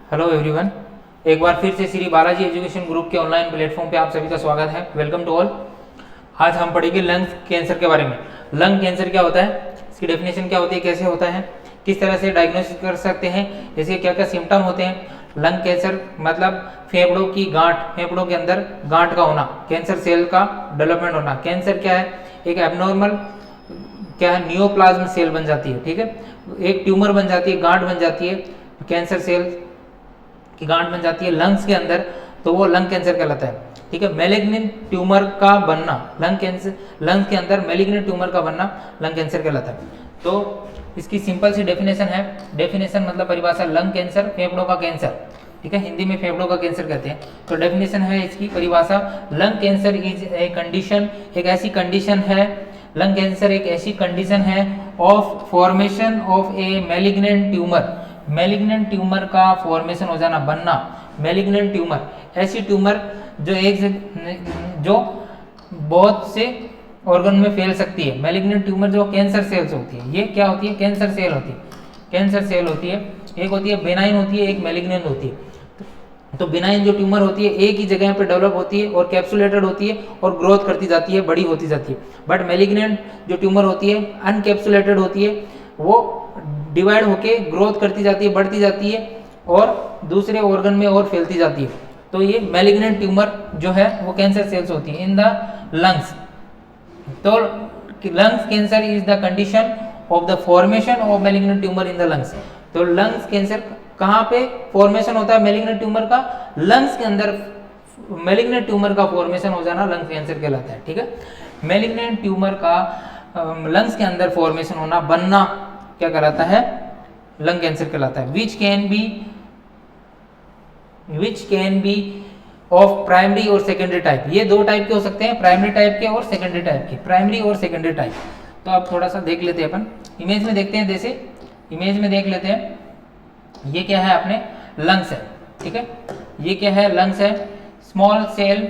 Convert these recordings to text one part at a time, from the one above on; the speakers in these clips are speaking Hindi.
हेलो एवरीवन, एक बार फिर से श्री बालाजी एजुकेशन ग्रुप के ऑनलाइन प्लेटफॉर्म पे आप सभी का स्वागत है। Welcome to all. आज हम पढ़ेंगे लंग कैंसर के बारे में। लंग कैंसर क्या होता है, इसकी डेफिनेशन क्या होती है, कैसे होता है, किस तरह से डायग्नोसिस कर सकते हैं, इसके क्या क्या सिम्टम होते हैं। लंग कैंसर मतलब फेफड़ों की गांठ, फेफड़ों के अंदर गांठ का होना, कैंसर सेल का डेवलपमेंट होना। कैंसर क्या है, एक एबनॉर्मल क्या है, नियोप्लाज्म सेल बन जाती है, ठीक है, एक ट्यूमर बन जाती है, गांठ बन जाती है, कैंसर सेल की गांठ बन जाती है लंग्स के अंदर, तो वो लंग कैंसर कहलाता है, ठीक है। मैलिग्नेंट ट्यूमर का बनना, लंग कैंसर, लंग्स के अंदर मैलिग्नेंट ट्यूमर का बनना लंग कैंसर कहलाता है। तो इसकी सिंपल सी डेफिनेशन है, डेफिनेशन मतलब परिभाषा, लंग कैंसर फेफड़ों का कैंसर, ठीक है, हिंदी में फेफड़ों का कैंसर कहते हैं। तो डेफिनेशन है इसकी परिभाषा, lung cancer is a condition, एक ऐसी कंडीशन है, लंग कैंसर एक ऐसी कंडीशन है of formation of A malignant tumour, malignant tumour का फॉर्मेशन हो जाना, बनना, मैलिग्नेंट ट्यूमर, ऐसी ट्यूमर जो बहुत से ऑर्गन में फैल सकती है। मैलिग्नेंट ट्यूमर जो कैंसर सेल्स होती है, ये क्या होती है, कैंसर सेल होती है, कैंसर सेल होती है। एक होती है बेनाइन होती है, एक मैलिग्नेंट होती है। तो बेनाइन जो ट्यूमर होती है एक ही जगह पे डेवलप होती है और कैप्सुलेटेड होती है और ग्रोथ करती जाती है, बड़ी होती जाती है। बट मैलिग्नेंट जो ट्यूमर होती है अनकैप्सुलेटेड होती है, वो डिवाइड होके ग्रोथ करती जाती है, बढ़ती जाती है और दूसरे ऑर्गन में और फैलती जाती है। तो ये मैलिग्नेंट ट्यूमर जो है वो कैंसर सेल्स होती है इन द लंग्स। तो lungs cancer is the condition of the formation of malignant tumour in the lungs. तो लंग्स कैंसर कहाँ पे फॉर्मेशन होता है मैलिग्नेंट ट्यूमर का, लंग्स के अंदर मैलिग्नेंट ट्यूमर का फॉर्मेशन हो जाना लंग्स कैंसर कहलाता है, ठीक है। मैलिग्नेंट ट्यूमर का लंग्स के अंदर फॉर्मेशन होना, बनना क्या कहलाता है, लंग कैंसर कहलाता है। Which can be of primary और सेकेंडरी टाइप। ये दो टाइप के हो सकते हैं, प्राइमरी टाइप के और सेकेंडरी टाइप के, प्राइमरी और सेकेंडरी टाइप। तो अब थोड़ा सा देख लेते हैं, अपन इमेज में देखते हैं, जैसे इमेज में देख लेते हैं। ये क्या है, अपने लंग्स है, ठीक है, ये क्या है, लंग्स है, स्मॉल सेल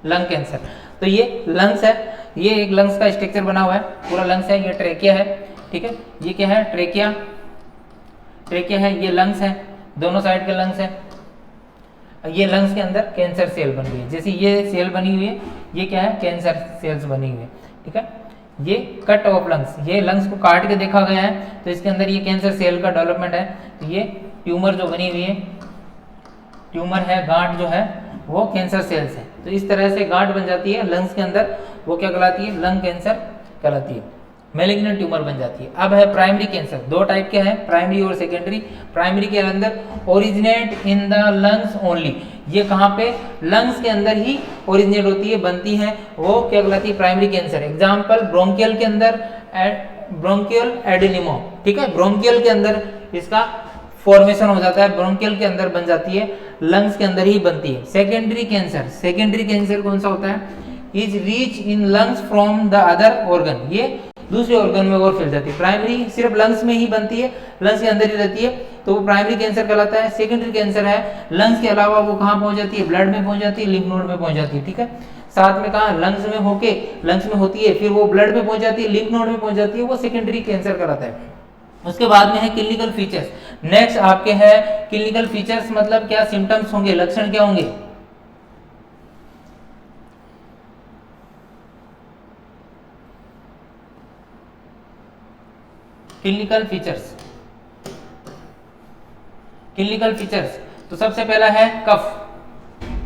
लंग कैंसर। तो ये लंग्स है, ये एक लंग्स का स्ट्रक्चर बना हुआ है, पूरा लंग्स है, ये ट्रेकिया है, ठीक है, ये क्या है, ट्रेकिया, ट्रेकिया है, ये लंग्स है, दोनों साइड के लंग्स है। ये लंग्स के अंदर कैंसर सेल बन गई है, जैसे ये सेल बनी हुई है, ये क्या है, कैंसर सेल्स बनी हुई है, ठीक है। ये कट ऑफ लंग्स, ये लंग्स को काट के देखा गया है, तो इसके अंदर ये कैंसर सेल का डेवलपमेंट है। तो ये ट्यूमर जो बनी हुई है, ट्यूमर है, गांठ जो है वो कैंसर सेल्स है। तो इस तरह से गांठ बन जाती है लंग्स के अंदर, वो क्या कहलाती है, लंग कैंसर कहलाती है, मैलिग्नेंट ट्यूमर बन जाती है। अब है प्राइमरी कैंसर, दो टाइप के हैं, प्राइमरी और सेकेंडरी। प्राइमरी के अंदर originate in the lungs only, ये कहाँ पे, लंग्स के अंदर ही ओरिजिनेट होती है, बनती है, वो क्या कहलाती है, प्राइमरी कैंसर। एग्जाम्पल ब्रोंकियल के अंदर ब्रोंकियल एडेनिमा, ठीक है, ब्रोंकियल के अंदर इसका फॉर्मेशन हो जाता है, ब्रोंकियल के अंदर बन जाती है, लंग्स के अंदर ही बनती है। सेकेंडरी कैंसर, सेकेंडरी कैंसर कौन सा होता है, is reach in lungs from the other organ, ये दूसरे ऑर्गन में और फैल जाती है। प्राइमरी सिर्फ लंग्स में ही बनती है, लंग्स के अंदर ही रहती है, तो वो प्राइमरी कैंसर कहलाता है। सेकेंडरी कैंसर है, लंग्स के अलावा वो कहाँ पहुंच जाती है, ब्लड में पहुंच जाती है, लिम्फ नोड में पहुंच जाती है, ठीक है। साथ में कहा लंग्स में होके, लंग्स में होती है, फिर वो ब्लड में पहुंच जाती है, लिम्फ नोड में पहुंच जाती है, वो सेकेंडरी कैंसर कहलाता है। उसके बाद में है क्लिनिकल फीचर्स। नेक्स्ट आपके है क्लिनिकल फीचर्स, मतलब क्या सिम्टम्स होंगे, लक्षण क्या होंगे। क्लिनिकल फीचर्स, क्लिनिकल फीचर्स, तो सबसे पहला है कफ,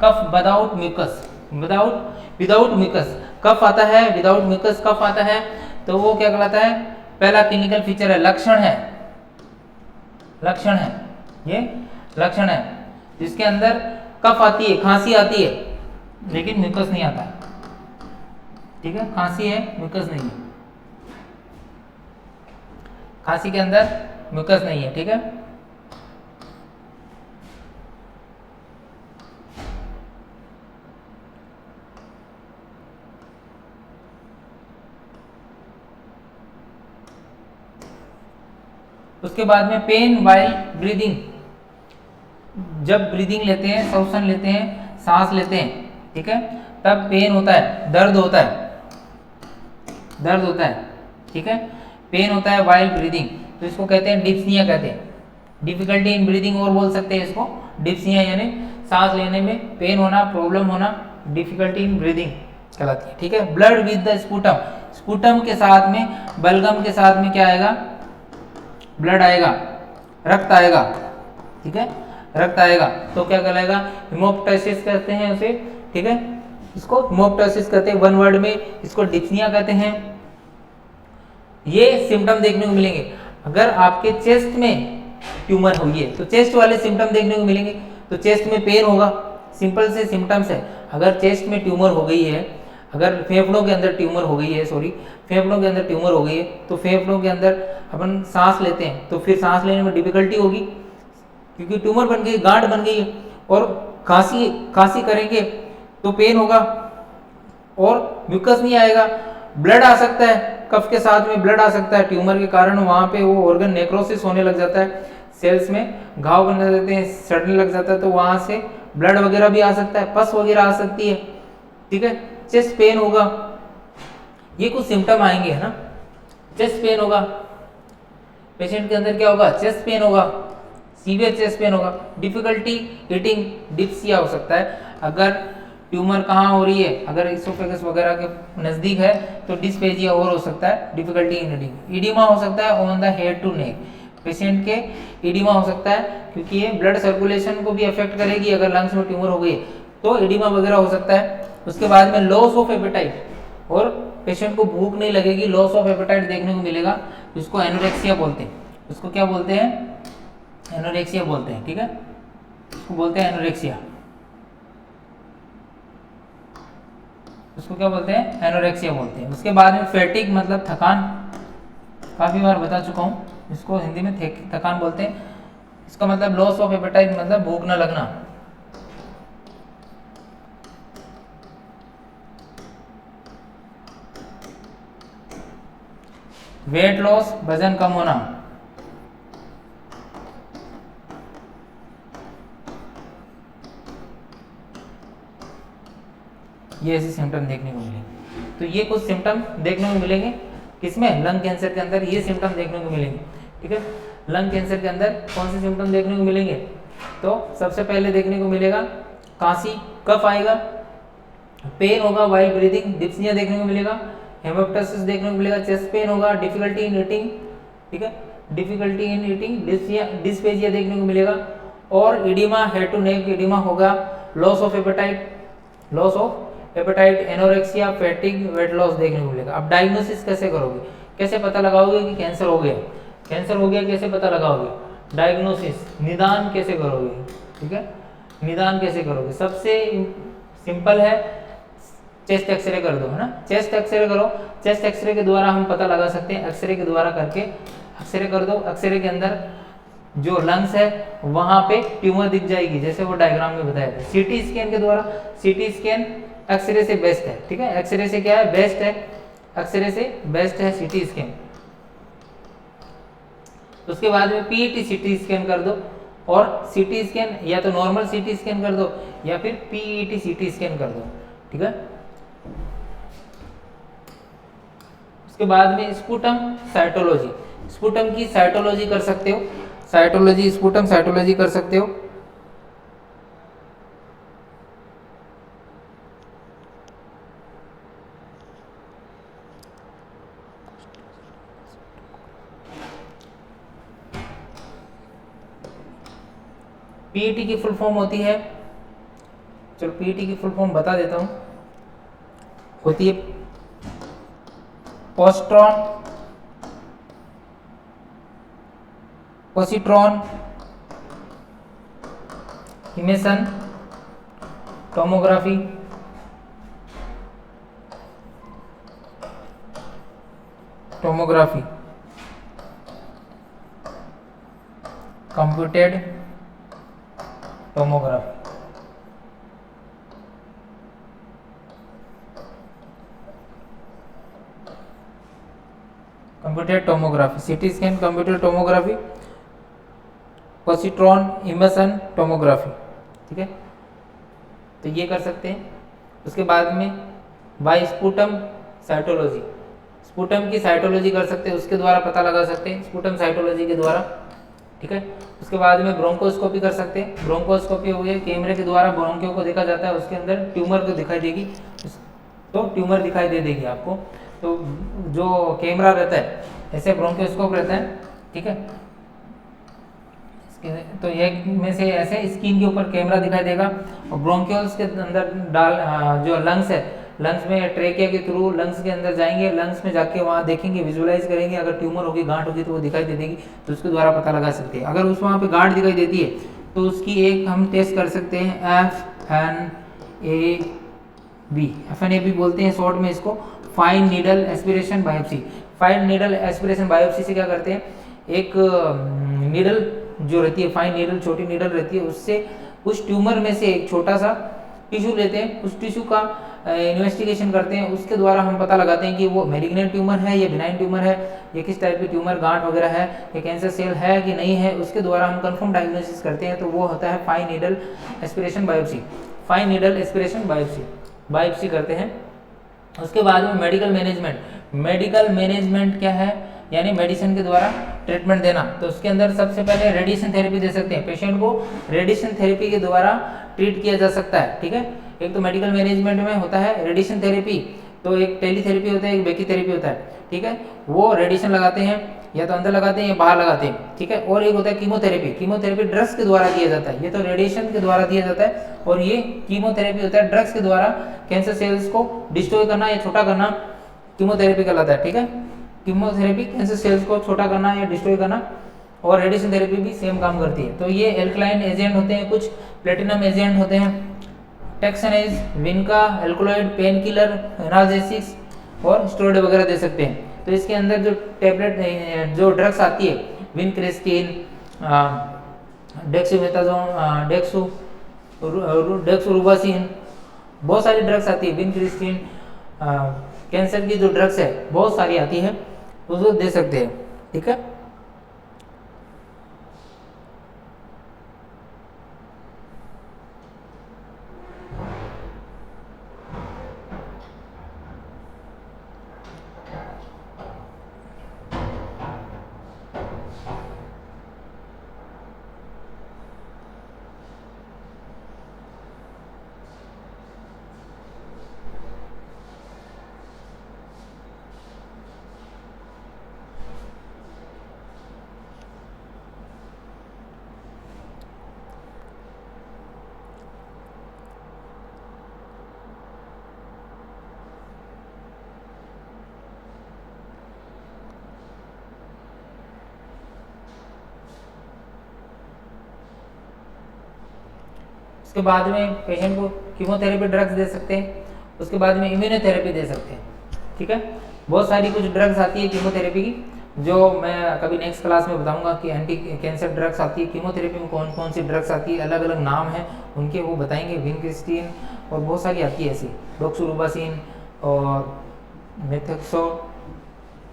कफ विदाउट म्यूकस, विदाउट म्यूकस, कफ आता है, विदाउट म्यूकस कफ आता है, तो वो क्या कहलाता है, पहला क्लिनिकल फीचर है। लक्षण है, लक्षण है, ये लक्षण है, जिसके अंदर कफ आती है, खांसी आती है, लेकिन म्यूकस नहीं आता, ठीक है, खांसी है, म्यूकस नहीं है, खांसी के अंदर म्यूकस नहीं है, ठीक है। उसके बाद में पेन वाइल ब्रीदिंग, जब ब्रीदिंग लेते हैं, श्वसन लेते हैं, सांस लेते हैं, ठीक है, तब पेन होता है, दर्द होता है, दर्द होता है, ठीक है, पेन होता है वाइल ब्रीदिंग, तो इसको कहते हैं डिप्सनिया कहते हैं, डिफिकल्टी इन ब्रीदिंग और बोल सकते हैं इसको, डिप्सिया यानी सांस लेने में पेन होना, प्रॉब्लम होना, डिफिकल्टी इन ब्रीदिंग कहलाती है। ठीक है। Blood with the sputum, sputum के साथ में, बलगम के साथ में क्या आएगा, ब्लड आएगा, रक्त आएगा। ठीक है, रक्त आएगा तो क्या कहलाएगा, हेमोप्टाइसिस कहते हैं उसे। ठीक है, इसको हेमोप्टाइसिस कहते हैं, वन वर्ड में इसको डिप्सिया कहते हैं। ये सिम्टम देखने को मिलेंगे। अगर आपके चेस्ट में ट्यूमर हुई है तो चेस्ट वाले सिम्टम देखने को मिलेंगे। तो चेस्ट में पेन होगा, सिंपल से सिम्टम्स है। अगर चेस्ट में ट्यूमर हो गई है, अगर फेफड़ों के अंदर ट्यूमर हो गई है, फेफड़ों के अंदर ट्यूमर हो गई है, तो फेफड़ों के अंदर अपन सांस लेते हैं तो फिर सांस लेने में डिफिकल्टी होगी, क्योंकि ट्यूमर बन गई, गांठ बन गई है। और खांसी करेंगे तो पेन होगा और म्यूकस नहीं आएगा। ब्लड आ सकता है, कफ के साथ में ब्लड आ सकता है, ट्यूमर के कारण वहां पे वो ऑर्गन नेक्रोसिस होने लग जाता है, सेल्स में घाव बनने लगते हैं, सड़ने लग जाता है, तो वहां से ब्लड वगैरह भी आ सकता है, पस वगैरह आ सकती है। ठीक है, चेस्ट पेन होगा, ये कुछ सिम्टम आएंगे, है ना। चेस्ट पेन होगा, पेशेंट के अंदर क्या होगा, चेस्ट पेन होगा, सीवियर चेस्ट पेन होगा। डिफिकल्टी ईटिंग, डिप्सिया हो सकता है। अगर ट्यूमर कहाँ हो रही है, अगर इसोफेगस वगैरह के नजदीक है तो डिस्पेजिया और हो सकता है, डिफिकल्टी इन ईटिंग। ईडिमा हो सकता है on the head to neck, patient के ईडिमा हो सकता है, क्योंकि ये ब्लड सर्कुलेशन को भी अफेक्ट करेगी। अगर लंग्स में ट्यूमर हो गई तो ईडिमा वगैरह हो सकता है। उसके बाद में लॉस ऑफ एपेटाइट, और पेशेंट को भूख नहीं लगेगी, लॉस ऑफ एपेटाइट देखने को मिलेगा, जिसको एनोरेक्सिया बोलते हैं। उसको क्या बोलते हैं, एनोरेक्सिया बोलते हैं। ठीक है, उसको बोलते हैं एनोरेक्सिया, उसको क्या बोलते हैं, एनोरेक्सिया बोलते हैं। उसके बाद में फैटिक मतलब थकान, काफी बार बता चुका हूँ, इसको हिंदी में थकान बोलते हैं। इसका मतलब लॉस ऑफ एपेटाइट मतलब भूख न लगना। वेट लॉस, वजन कम होना, ये ऐसे सिम्टम देखने को मिलेंगे। तो ये कुछ सिम्टम देखने को मिलेंगे किसमें, लंग कैंसर के अंदर ये सिम्टम देखने को मिलेंगे। ठीक है, लंग कैंसर के अंदर कौन से सिम्टम देखने को मिलेंगे, तो सबसे पहले देखने को मिलेगा खांसी, कफ आएगा, पेन होगा वाइल ब्रीदिंग, डिप्सिया देखने को मिलेगा, हेमोप्टाइसिस देखने को मिलेगा, चेस्ट पेन होगा, डिफिकल्टी इन ईटिंग। ठीक है, डिफिकल्टी इन ईटिंग, डिस्पेजिया देखने को मिलेगा, और edema, head to neck edema होगा, loss of appetite, loss of appetite, anorexia, fatigue, weight loss देखने को मिलेगा। अब डायग्नोसिस कैसे करोगे, कैसे पता लगाओगे कि कैंसर हो गया, कैंसर हो गया कैसे पता लगाओगे, डायग्नोसिस, निदान कैसे करोगे। ठीक है, निदान कैसे करोगे, सबसे सिंपल है, चेस्ट एक्सरे कर दो, है ना। चेस्ट एक्सरे करो, चेस्ट एक्सरे के द्वारा हम पता लगा सकते हैं, एक्सरे के द्वारा करके एक्सरे कर दो, एक्सरे के अंदर जो लंग्स है वहां पे ट्यूमर दिख जाएगी, जैसे वो डायग्राम में बताया था। सीटी स्कैन के द्वारा, सीटी स्कैन एक्सरे से बेस्ट है। ठीक है, एक्सरे से क्या है, बेस्ट है, एक्सरे से बेस्ट है सीटी स्कैन। उसके बाद में पीईटी सीटी स्कैन कर दो, और सीटी स्कैन या तो नॉर्मल सीटी स्कैन कर दो या फिर पीईटी सीटी स्कैन कर दो। ठीक है, उसके बाद में स्पूटम साइटोलॉजी, स्पूटम की साइटोलॉजी कर सकते हो, साइटोलॉजी, स्पूटम साइटोलॉजी कर सकते हो। पीईटी की फुल फॉर्म होती है, चलो पीईटी की फुल फॉर्म बता देता हूं, होती है positron emission tomography, computed tomography, computed tomography, CT scan, computed tomography, positron emission tomography. ठीक है, तो ये कर सकते हैं। उसके बाद में बाय स्पूटम साइटोलॉजी, स्पूटम की साइटोलॉजी कर सकते हैं, उसके द्वारा पता लगा सकते हैं, स्पूटम साइटोलॉजी के द्वारा। ठीक है, उसके बाद में ब्रोंकोस्कोपी कर सकते हैं। ब्रोंकोस्कोपी हो गया, कैमरे के द्वारा ब्रोंकियो को देखा जाता है, उसके अंदर ट्यूमर को दिखाई देगी, तो ट्यूमर दिखाई दे देगी आपको। तो जो कैमरा रहता है ऐसे ब्रोंकोस्कोप रहता है, ठीक है। तो एक में से ऐसे स्किन के ऊपर कैमरा दिखाई देगा और ब्रोंकियल्स के अंदर जो लंग्स है, लंग्स में ट्रेकिया के थ्रू लंग्स के अंदर जाएंगे, लंग्स में जाके वहाँ देखेंगे, विजुअलाइज करेंगे, अगर ट्यूमर होगी, गांठ होगी तो वो दिखाई दे देगी, तो उसके द्वारा पता लगा सकते हैं। अगर उस वहाँ पे गांठ दिखाई देती है तो उसकी एक हम टेस्ट कर सकते हैं FNAB बोलते हैं शॉर्ट में इसको, fine needle aspiration biopsy. Fine needle aspiration biopsy से क्या करते हैं, एक नीडल जो रहती है, फाइन नीडल छोटी नीडल रहती है, उससे उस ट्यूमर में से एक छोटा सा टिश्यू लेते हैं, उस टिश्यू का इन्वेस्टिगेशन करते हैं, उसके द्वारा हम पता लगाते हैं कि वो मैलिग्नेंट ट्यूमर है या बिनाइन ट्यूमर है, या किस टाइप की ट्यूमर, गांठ वगैरह है या कैंसर सेल है कि नहीं है, उसके द्वारा हम कंफर्म डायग्नोसिस करते हैं। तो वो होता है fine needle aspiration biopsy. Fine needle aspiration biopsy करते हैं। उसके बाद में मेडिकल मैनेजमेंट। मेडिकल मैनेजमेंट क्या है, यानी मेडिसिन के द्वारा ट्रीटमेंट देना। तो उसके अंदर सबसे पहले रेडिएशन थेरेपी दे सकते हैं, पेशेंट को रेडिएशन थेरेपी के द्वारा ट्रीट किया जा सकता है, ठीक है। एक तो मेडिकल मैनेजमेंट में होता है रेडिएशन थेरेपी, तो एक टेलीथेरेपी होता है, एक बेकीथेरेपी होता है, ठीक है। वो रेडिएशन लगाते हैं, या तो अंदर लगाते हैं या बाहर लगाते हैं, ठीक है। और एक होता है कीमोथेरेपी। कीमोथेरेपी ड्रग्स के द्वारा दिया जाता है, ये तो रेडिएशन के द्वारा दिया जाता है, और ये कीमोथेरेपी होता है ड्रग्स के द्वारा कैंसर सेल्स को डिस्ट्रॉय करना या छोटा करना, कीमोथेरेपी कहलाता है, ठीक है। कीमोथेरेपी कैंसर सेल्स को छोटा करना या डिस्ट्रॉय करना, और रेडिएशन थेरेपी भी सेम काम करती है। तो ये एल्कलाइन एजेंट होते हैं, कुछ प्लेटिनम एजेंट होते हैं, टेक्सनेज, विनका, एल्कोलॉइड, पेन किलर, एनाल्जेसिक्स और स्टेरॉइड वगैरह दे सकते हैं। तो इसके अंदर जो टैबलेट जो ड्रग्स आती है, विनक्रिस्टिन, डेक्सामेथासोन, डेक्सोरुबासिन, बहुत सारी ड्रग्स आती है। विनक्रिस्टिन कैंसर की जो ड्रग्स है बहुत सारी आती है, उसको दे सकते हैं, ठीक है। उसके बाद में पेशेंट को कीमोथेरेपी ड्रग्स दे सकते हैं, उसके बाद में इम्यूनोथेरेपी दे सकते हैं, ठीक है। बहुत सारी कुछ ड्रग्स आती है कीमोथेरेपी की, जो मैं कभी नेक्स्ट क्लास में बताऊंगा कि एंटी कैंसर ड्रग्स आती है। कीमोथेरेपी में कौन कौन सी ड्रग्स आती है, अलग अलग नाम है उनके, वो बताएंगे। विनक्रिस्टिन और बहुत सारी आती है ऐसी, डॉक्सोरुबासिन और मेथोक्सो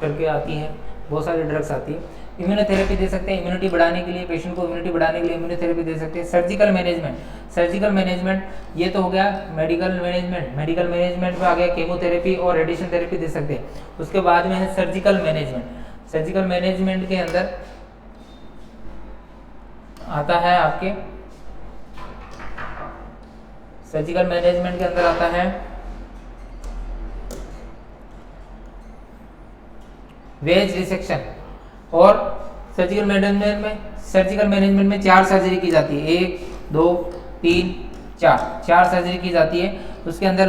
करके आती है, बहुत सारी ड्रग्स आती है। इम्यूनोथेरेपी दे सकते हैं, इम्यूनिटी बढ़ाने के लिए, पेशेंट को इम्यूनिटी बढ़ाने के लिए इम्यूनोथेरेपी दे सकते हैं। सर्जिकल मैनेजमेंट, सर्जिकल मैनेजमेंट ये तो हो गया मेडिकल मैनेजमेंट। मेडिकल मैनेजमेंट में आ गया केमोथेरेपी और रेडिएशन थेरेपी दे सकते हैं। उसके बाद में है सर्जिकल मैनेजमेंट। सर्जिकल मैनेजमेंट के अंदर आता है आपके, सर्जिकल मैनेजमेंट के अंदर आता है वेज रिसेक्शन। और सर्जिकल मैनेजमेंट में 4 सर्जरी की जाती है, 1 2 3 4 सर्जरी की जाती है। उसके अंदर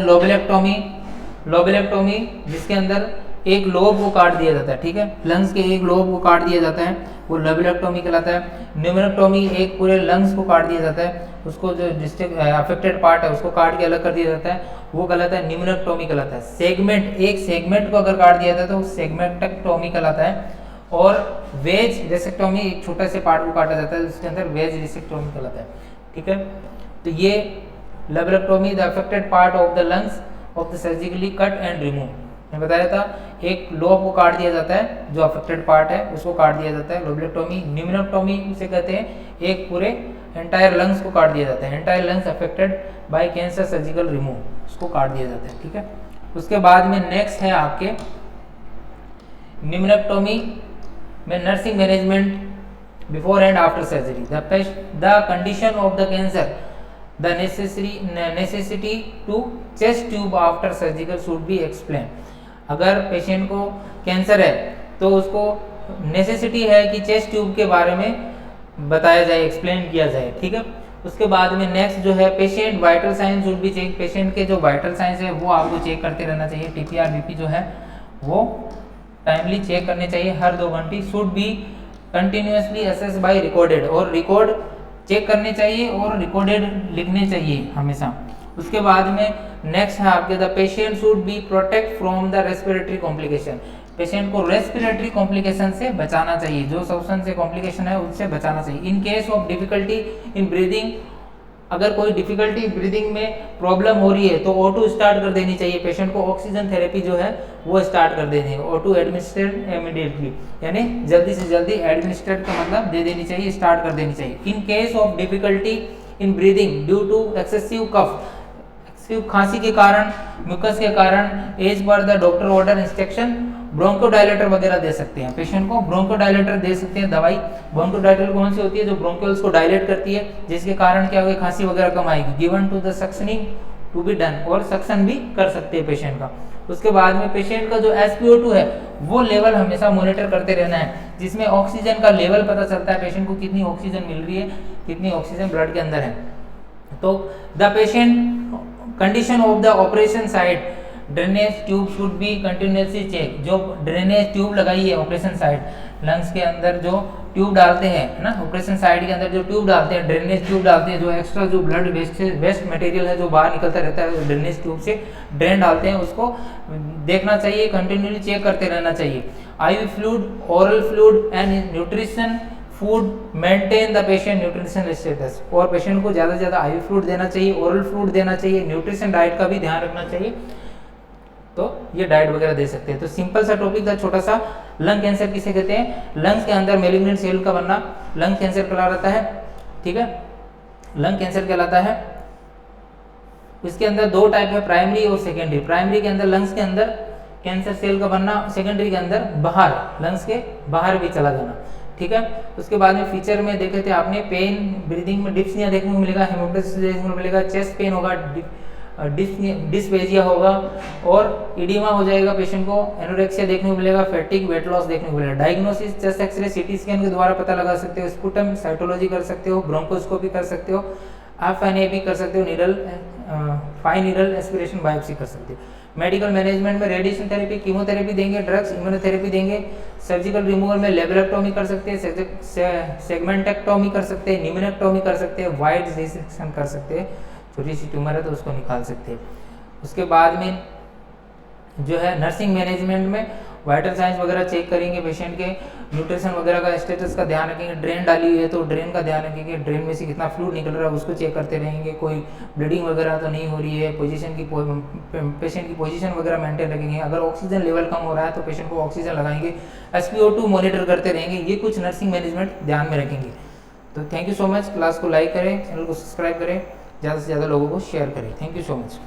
लोबेलेक्टोमी जिसके अंदर एक लोब को काट दिया जाता है, ठीक है। लंग्स के एक लोब को काट दिया जाता है, वो लोबेलेक्टोमी कहलाता है। न्यूमेरेक्टोमी एक पूरे लंग्स को काट दिया जाता है, उसको जो डिस्ट्रिक्ट अफेक्टेड पार्ट है उसको काट के अलग कर दिया जाता है, वो कहलाता है न्यूमेरेक्टोमी कहलाता है। सेगमेंट, एक सेगमेंट को अगर काट दिया जाता है तो सेगमेंटेक्टोमी कहलाता है। और वेज रिसेक्टोमी, एक छोटे से पार्ट को काटा जाता है, उसके अंदर वेज रिसेक्टोमी कहलाता है, ठीक है। तो ये lobectomy the affected part of the lungs of the surgically cut and remove, मैं बताया था। एक लोब को काट दिया जाता है, जो अफेक्टेड पार्ट है उसको काट दिया जाता है, लोबेलेक्टोमी। न्यूमेरेक्टोमी से कहते हैं एक पूरे एंटायर लंग्स को काट दिया जाता है, entire lungs affected by cancer surgical remove, उसको काट दिया जाता है, ठीक है। उसके बाद में नेक्स्ट है आपके न्यूमेरेक्टोमी में nursing management before and after surgery. The condition of the cancer, the necessity to chest tube after surgical should be explained. अगर पेशेंट को कैंसर है तो उसको नेसेसिटी है कि चेस्ट ट्यूब के बारे में बताया जाए, एक्सप्लेन किया जाए, ठीक है। उसके बाद में नेक्स्ट जो है patient vital signs should be check. Patient के जो वाइटल साइंस है वो आपको चेक करते रहना चाहिए। टीपीआर बीपी जो है वो टाइमली चेक करने चाहिए हर 2 घंटे। Should be continuously assess by recorded, और रिकॉर्ड चेक करने चाहिए और रिकॉर्डेड लिखने चाहिए हमेशा। उसके बाद में नेक्स्ट है आपके the patient should be protect from the respiratory complication. Patient को रेस्पिरेटरी कॉम्प्लिकेशन से बचाना चाहिए, जो श्वसन से कॉम्प्लिकेशन है उससे बचाना चाहिए। In case of difficulty in breathing, अगर कोई डिफिकल्टी ब्रीदिंग में प्रॉब्लम हो रही है तो O2 स्टार्ट कर देनी चाहिए। पेशेंट को ऑक्सीजन थेरेपी जो है वो स्टार्ट कर देनी है। O2 एडमिनिस्ट्रेट इमीडिएटली, यानी जल्दी से जल्दी एडमिनिस्ट्रेट का मतलब दे देनी चाहिए, स्टार्ट कर देनी चाहिए। In case of difficulty in breathing due to excessive cough, सिर्फ खांसी के कारण, म्यूकस के कारण, as per the doctor order instruction bronchodilator वगैरह दे सकते हैं। पेशेंट को ब्रोंकोडायलेटर दे सकते हैं दवाई। ब्रोंकोडायलेटर कौन सी होती है? जो ब्रोंकियल्स को डायलेट करती है, जिसके कारण क्या होगा, खांसी वगैरह कम आएगी। Given to the suctioning to be done, और सक्शन भी कर सकते हैं पेशेंट का। उसके बाद में पेशेंट का जो SpO2 है वो लेवल हमेशा मॉनिटर करते रहना है, जिसमें ऑक्सीजन का लेवल पता चलता है पेशेंट को कितनी ऑक्सीजन मिल रही है, कितनी ऑक्सीजन ब्लड के अंदर है। तो the patient condition of the operation site, drainage tube should be continuously check. जो ड्रेनेज ट्यूब लगाई है ऑपरेशन साइट, लंग्स के अंदर जो ट्यूब डालते हैं ना, ऑपरेशन साइट के अंदर जो ट्यूब डालते हैं, ड्रेनेज ट्यूब डालते हैं, जो एक्स्ट्रा जो ब्लड वेस्ट मटेरियल है जो बाहर निकलता रहता है ड्रेनेज ट्यूब से, ड्रेन डालते हैं, उसको देखना चाहिए, कंटिन्यूसली चेक करते रहना चाहिए। IV fluid, oral fluid and nutrition food maintain the patient nutrition status. और पेशेंट को ज़्यादा से ज़्यादा IV फ्लूइड देना चाहिए, ओरल फ्लूइड देना चाहिए, न्यूट्रिशन डाइट का भी ध्यान रखना चाहिए। तो ये डाइट वगैरह दे सकते हैं। तो सिंपल सा टॉपिक था, छोटा सा। लंग कैंसर किसे कहते हैं? लंग्स के अंदर मेलिग्नेंट सेल का बनना लंग कैंसर कहलाता है, ठीक है, लंग कैंसर कहलाता है। इसके अंदर 2 टाइप है, प्राइमरी और सेकेंडरी। प्राइमरी के अंदर लंग्स के अंदर कैंसर सेल का बनना, सेकेंडरी के अंदर बाहर, लंग्स के बाहर भी चला जाना, ठीक है। उसके बाद में फीचर में देखे थे आपने, पेन, ब्रीदिंग में डिस्पनिया देखने को मिलेगा, हेमोप्टाइसिस देखने को मिलेगा, चेस्ट पेन होगा, डिस्पेजिया होगा, और इडिमा हो जाएगा पेशेंट को, एनोरेक्सिया देखने को मिलेगा, फैटिग, वेट लॉस देखने को मिलेगा। Diagnosis chest x-ray, CT scan के द्वारा पता लगा सकते हो, स्पुटम साइटोलॉजी कर सकते हो, ब्रोंकोस्कोपी कर सकते हो, FNA भी कर सकते हो, needle fine needle aspiration biopsy कर सकते हो। मेडिकल मैनेजमेंट में रेडिएशन थेरेपी, कीमोथेरेपी देंगे, ड्रग्स, इम्यूनोथेरेपी देंगे। सर्जिकल रिमूवल में लेबरेक्टोमी कर सकते हैं, सेगमेंटेक्टोमी कर सकते हैं, न्यूमेनेक्टोमी कर सकते हैं, वाइड डिसेक्शन कर सकते हैं, छोटी सी ट्यूमर है तो उसको निकाल सकते हैं। उसके बाद में जो है नर्सिंग मैनेजमेंट में वाइटल साइंस वगैरह चेक करेंगे, पेशेंट के न्यूट्रिशन वगैरह का स्टेटस का ध्यान रखेंगे। ड्रेन डाली हुई है तो ड्रेन का ध्यान रखेंगे, ड्रेन में से कितना फ्लूइड निकल रहा है उसको चेक करते रहेंगे, कोई ब्लीडिंग वगैरह तो नहीं हो रही है, पोजीशन की पेशेंट की पोजीशन वगैरह मेंटेन रखेंगे। अगर ऑक्सीजन लेवल कम हो रहा है तो पेशेंट को ऑक्सीजन लगाएंगे, SpO2 मॉनिटर करते रहेंगे। ये कुछ नर्सिंग मैनेजमेंट ध्यान में रखेंगे। तो thank you so much. Class को लाइक करें, चैनल को सब्सक्राइब करें, ज़्यादा से ज़्यादा लोगों को शेयर करें। Thank you so much.